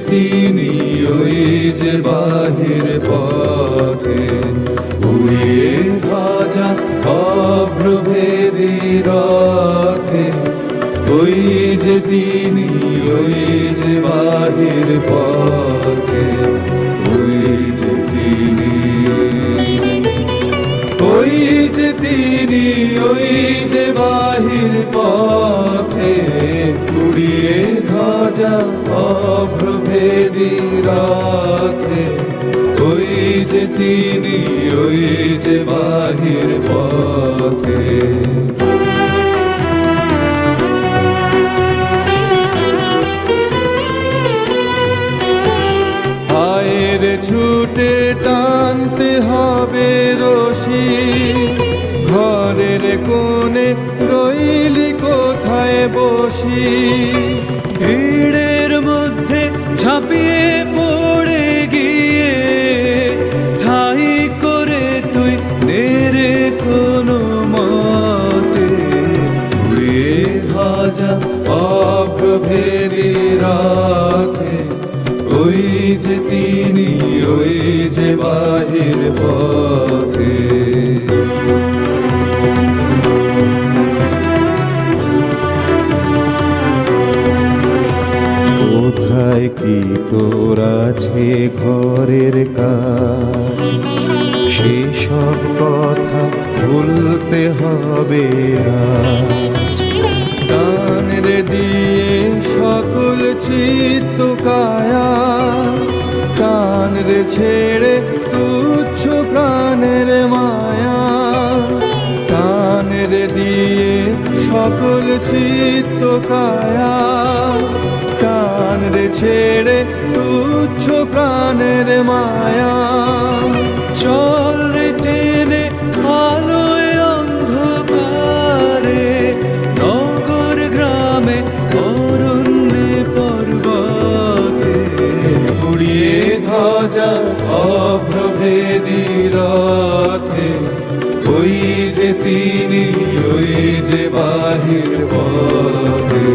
তিনি, ওই যে বাহির পথে উড়িয়ে ধ্বজা অভ্রভেদী রথে। ওই যে তিনি, ওই যে বাহির পথে, ওই যে তিনি, ওই যে তিনি, ওই যে বাহির পথে উড়িয়ে ধ্বজা অভ্রভেদী রথে। ওই যে তিনি, ওই যে বাহির পথে। আয়ের ছুটে টানতে হবে রশি, ঘরের কোণে রইলি কোথায় বসি। ভিড়ের মধ্যে ঝাঁপিয়ে পড়ে গিয়ে ঠাই করে তুই নেড়ে কোনো মতে উড়িয়ে ধ্বজা অভ্রভেদী রথে। ওই যে তিনি, ওই যে বাহির পথে। কোথায় কি তোর আছে ঘরের কাজ, সেসব কথা ভুলতে হবে আজ। কানের দিয়ে সকল চিত্ত কায়া, কানের ছেড়ে তুচ্ছ প্রাণের মায়া। কানের দিয়ে সকল চিত্ত কায়া, কানের ছেড়ে তুচ্ছ প্রাণের মায়া। চল রে টেনে আলোয় অন্ধকারে, নগর গ্রামে অরণ্যে পর্বতে উড়িয়ে ধ্বজা অভ্রভেদী রথে। ওই যে তিনি, ওই যে বাহির পথে।